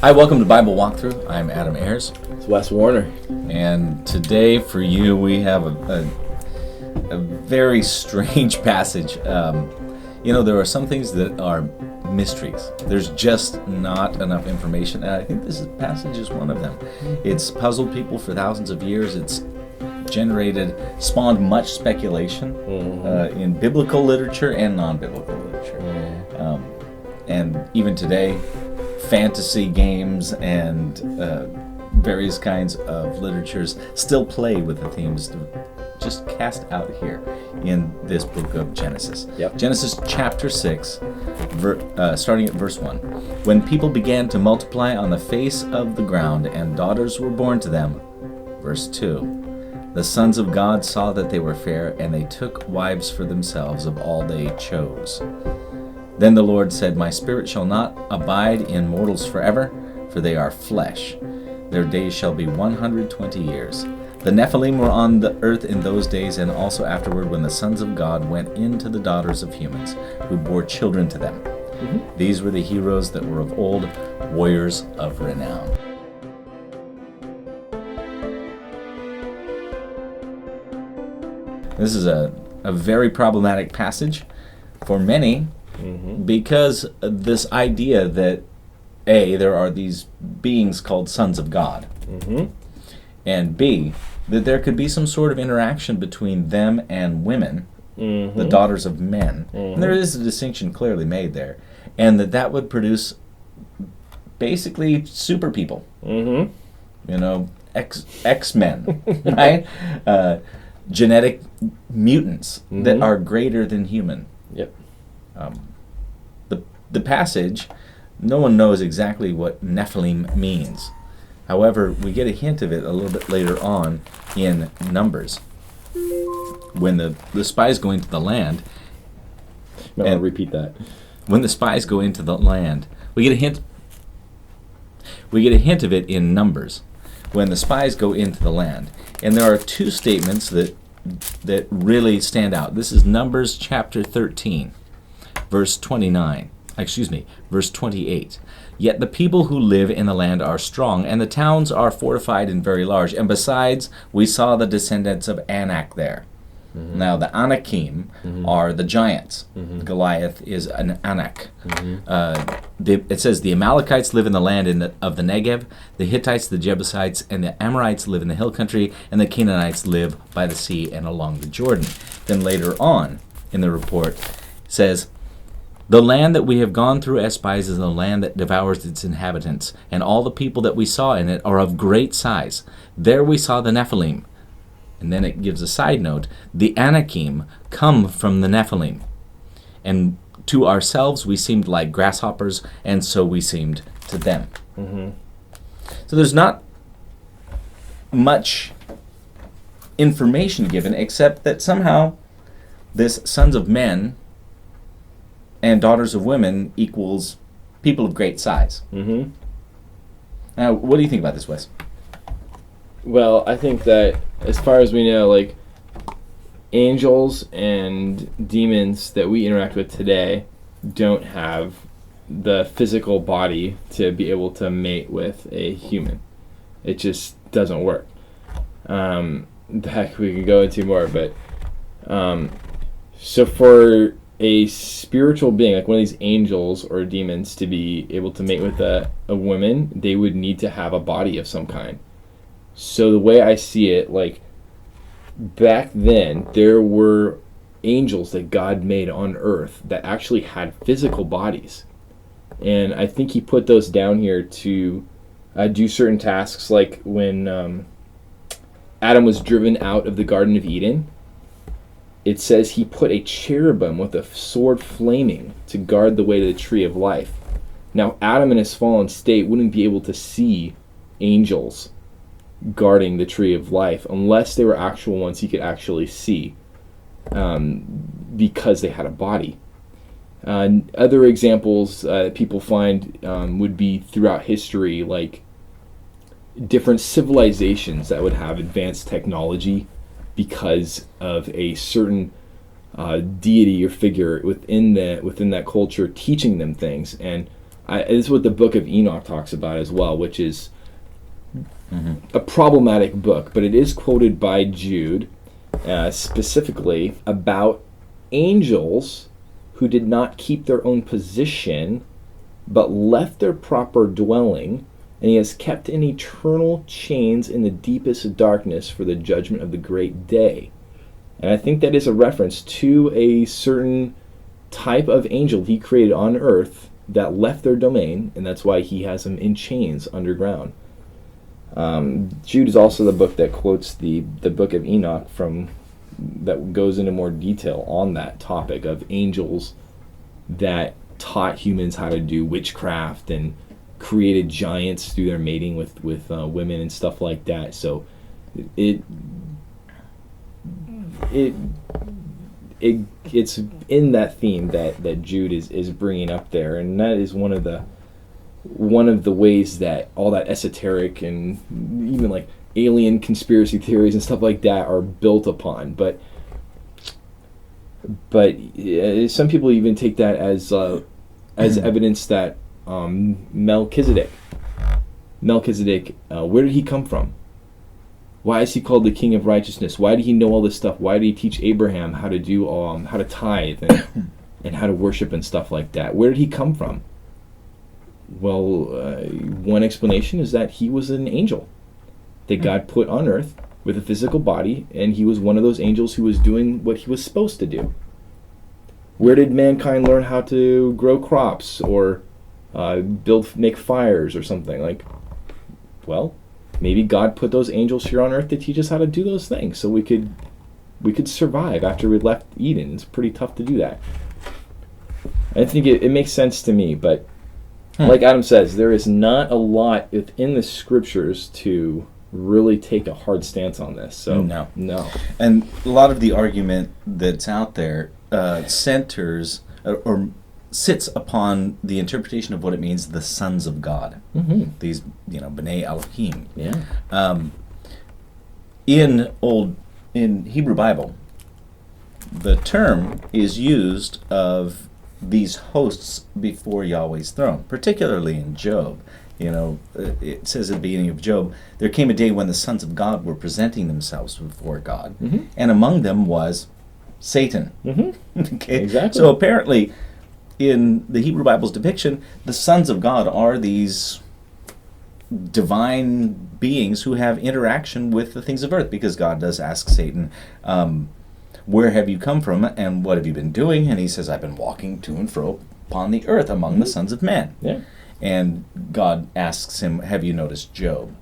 Hi, welcome to Bible Walkthrough. I'm Adam Ayers. It's Wes Warner. And today for you we have a very strange passage. There are some things that are mysteries. There's just not enough information, and I think this passage is one of them. It's puzzled people for thousands of years. It's spawned much speculation in biblical literature and non-biblical literature. And even today, fantasy games and various kinds of literatures still play with the themes just cast out here in this book of Genesis. Yep. Genesis chapter 6, starting at verse 1. When people began to multiply on the face of the ground and daughters were born to them. Verse 2. The sons of God saw that they were fair, and they took wives for themselves of all they chose. Then the Lord said, My spirit shall not abide in mortals forever, for they are flesh. Their days shall be 120 years. The Nephilim were on the earth in those days, and also afterward, when the sons of God went into the daughters of humans, who bore children to them. These were the heroes that were of old, warriors of renown. This is a very problematic passage for many, because this idea that A, there are these beings called sons of God, and B, that there could be some sort of interaction between them and women, the daughters of men. And there is a distinction clearly made there, and that would produce basically super people, X-Men, right? Genetic mutants that are greater than human. Yep. The passage, no one knows exactly what Nephilim means. However, we get a hint of it a little bit later on in Numbers, when the spies go into the land. No, I'll repeat that. When the spies go into the land, we get a hint. We get a hint of it in Numbers, when the spies go into the land. And there are two statements that really stand out. This is Numbers chapter 13, verse 28. Yet the people who live in the land are strong, and the towns are fortified and very large. And besides, we saw the descendants of Anak there. Now, the Anakim are the giants. Goliath is an Anak. It says the Amalekites live in the land of the Negev, the Hittites, the Jebusites, and the Amorites live in the hill country, and the Canaanites live by the sea and along the Jordan. Then later on in the report, it says, the land that we have gone through as spies is a land that devours its inhabitants, and all the people that we saw in it are of great size. There we saw the Nephilim. And then it gives a side note. The Anakim come from the Nephilim. And to ourselves we seemed like grasshoppers, and so we seemed to them. So there's not much information given, except that somehow this sons of men and daughters of women equals people of great size. Now, what do you think about this, Wes? Well, I think that as far as we know, like, angels and demons that we interact with today don't have the physical body to be able to mate with a human. It just doesn't work. That we can go into more, but so for a spiritual being, like one of these angels or demons, to be able to mate with a woman, they would need to have a body of some kind. So the way I see it, like, back then, there were angels that God made on earth that actually had physical bodies. And I think he put those down here to do certain tasks, like when Adam was driven out of the Garden of Eden. It says he put a cherubim with a sword flaming to guard the way to the tree of life. Now, Adam in his fallen state wouldn't be able to see angels guarding the tree of life unless they were actual ones he could actually see, because they had a body. Other examples that people find would be throughout history, like different civilizations that would have advanced technology because of a certain deity or figure within that culture teaching them things. And this is what the book of Enoch talks about as well, which is a problematic book, but it is quoted by Jude specifically about angels who did not keep their own position but left their proper dwelling, and he has kept in eternal chains in the deepest darkness for the judgment of the great day. And I think that is a reference to a certain type of angel he created on earth that left their domain, and that's why he has them in chains underground. Jude is also the book that quotes the book of Enoch that goes into more detail on that topic of angels that taught humans how to do witchcraft and created giants through their mating with women and stuff like that. So it's in that theme that Jude is bringing up there, and that is one of the ways that all that esoteric and even like alien conspiracy theories and stuff like that are built upon. But some people even take that as evidence that Melchizedek, where did he come from? Why is he called the King of Righteousness? Why did he know all this stuff? Why did he teach Abraham how to do how to tithe and how to worship and stuff like that? Where did he come from? Well, one explanation is that he was an angel that God put on earth with a physical body, and he was one of those angels who was doing what he was supposed to do. Where did mankind learn how to grow crops or make fires or something? Like, well, maybe God put those angels here on earth to teach us how to do those things so we could survive after we left Eden. It's pretty tough to do that. I think it makes sense to me, but like Adam says, there is not a lot within the scriptures to really take a hard stance on this. So no. And a lot of the argument that's out there centers or sits upon the interpretation of what it means, the sons of God. These, B'nai Elohim. Yeah. In Hebrew Bible, the term is used of these hosts before Yahweh's throne, particularly in Job. It says at the beginning of Job, there came a day when the sons of God were presenting themselves before God, and among them was Satan. Okay? Exactly. So apparently, in the Hebrew Bible's depiction, the sons of God are these divine beings who have interaction with the things of earth, because God does ask Satan, where have you come from and what have you been doing? And he says, I've been walking to and fro upon the earth among the sons of men. Yeah. And God asks him, have you noticed Job?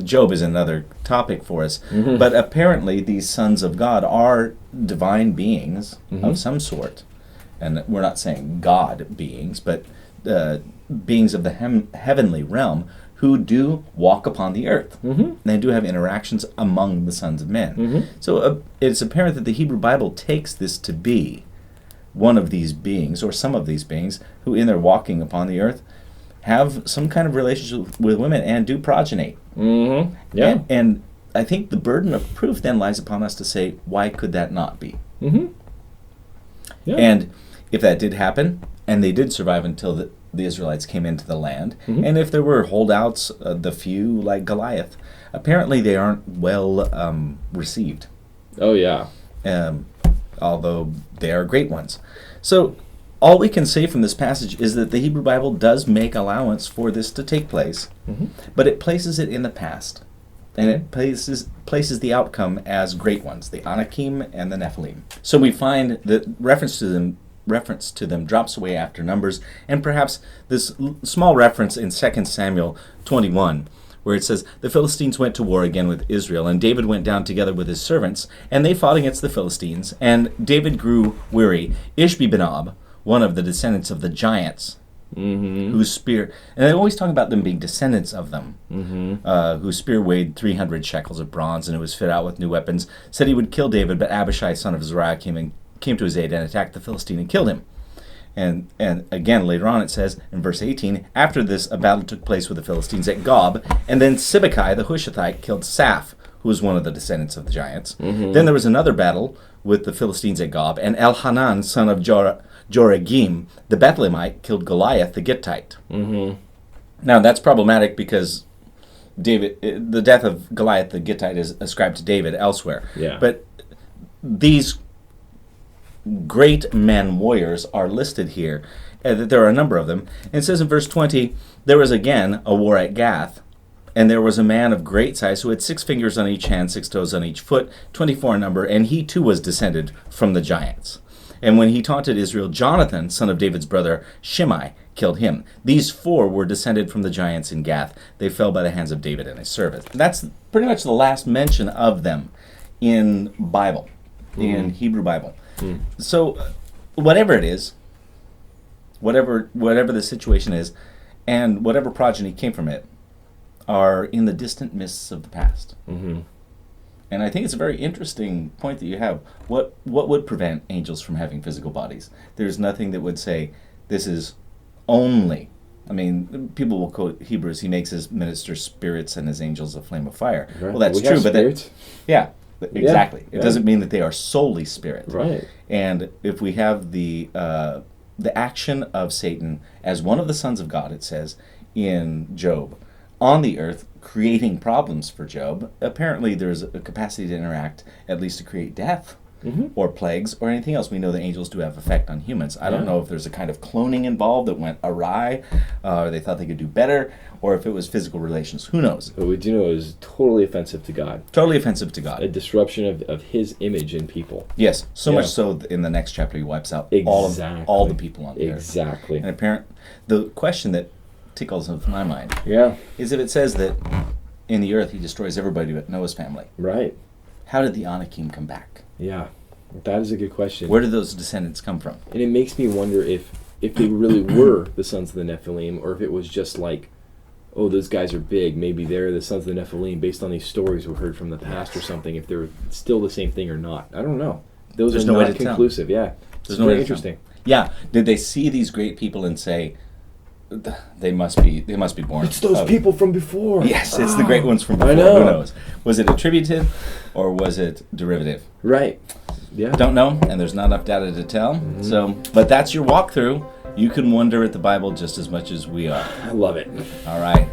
Job is another topic for us. But apparently these sons of God are divine beings of some sort. And we're not saying God beings, but beings of the heavenly realm who do walk upon the earth. They do have interactions among the sons of men. So it's apparent that the Hebrew Bible takes this to be one of these beings, or some of these beings, who in their walking upon the earth have some kind of relationship with women and do progenate. Yeah. And I think the burden of proof then lies upon us to say, why could that not be? Yeah. And if that did happen, and they did survive until the Israelites came into the land, and if there were holdouts, the few like Goliath, apparently they aren't well received. Oh, yeah. Although they are great ones. So all we can say from this passage is that the Hebrew Bible does make allowance for this to take place, but it places it in the past, and it places the outcome as great ones, the Anakim and the Nephilim. So we find that reference to them drops away after Numbers, and perhaps this small reference in 2 Samuel 21, where it says, the Philistines went to war again with Israel, and David went down together with his servants, and they fought against the Philistines, and David grew weary. Ishbi-Benob, one of the descendants of the giants, whose spear, and they always talk about them being descendants of them, whose spear weighed 300 shekels of bronze, and it was fit out with new weapons, said he would kill David, but Abishai, son of Zeruiah, came to his aid and attacked the Philistine and killed him. And again, later on it says, in verse 18, after this, a battle took place with the Philistines at Gob, and then Sibbecai the Hushathite killed Saph, who was one of the descendants of the giants. Then there was another battle with the Philistines at Gob, and Elhanan, son of Joregim, the Bethlehemite, killed Goliath the Gittite. Mm-hmm. Now, that's problematic because the death of Goliath the Gittite is ascribed to David elsewhere. Yeah. But these great men, warriors, are listed here. There are a number of them. And it says in verse 20, there was again a war at Gath, and there was a man of great size who had 6 fingers on each hand, 6 toes on each foot, 24 in number, and he too was descended from the giants. And when he taunted Israel, Jonathan, son of David's brother, Shimei, killed him. These 4 were descended from the giants in Gath. They fell by the hands of David and his servants. That's pretty much the last mention of them in Bible, in Hebrew Bible. So whatever it is, whatever the situation is, and whatever progeny came from it, are in the distant mists of the past. Mm-hmm. And I think it's a very interesting point that you have. What would prevent angels from having physical bodies? There's nothing that would say this is only. I mean, people will quote Hebrews. He makes his ministers spirits and his angels a flame of fire. Right. Well, that's We have true, but spirits. exactly. Yeah. It doesn't mean that they are solely spirit. Right. And if we have the action of Satan as one of the sons of God, it says in Job, on the earth, creating problems for Job. Apparently, there's a capacity to interact, at least to create death or plagues or anything else. We know that angels do have effect on humans. I don't know if there's a kind of cloning involved that went awry, or they thought they could do better, or if it was physical relations. Who knows? But we do know it is totally offensive to God. Totally offensive to A God. disruption of his image in people. Yes, so Yeah. much so that in the next chapter he wipes out Exactly. all the people on the earth. Exactly. And the question that tickles of my mind Yeah. is if it says that in the earth he destroys everybody but Noah's family. Right. How did the Anakim come back? Yeah. That is a good question. Where did those descendants come from? And it makes me wonder if they really were the sons of the Nephilim, or if it was just like, oh, those guys are big. Maybe they're the sons of the Nephilim based on these stories we heard from the past or something. If they're still the same thing or not, I don't know. Those There's are no way not to tell. conclusive. Yeah, There's it's no way very to tell. interesting. Yeah. Did they see these great people and say they must be born? It's those of-" people from before. Yes, it's the great ones from before. I know. Who knows? Was it attributive or was it derivative? Right. Yeah. Don't know, and there's not enough data to tell. So, but that's your walkthrough. You can wonder at the Bible just as much as we are. I love it. All right.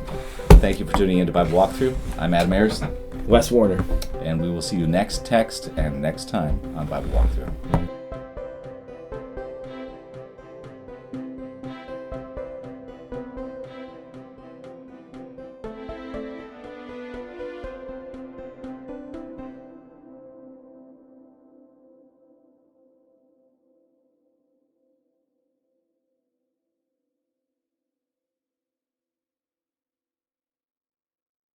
Thank you for tuning in to Bible Walkthrough. I'm Adam Ayers, Wes Warner. and we will see you next text and next time on Bible Walkthrough.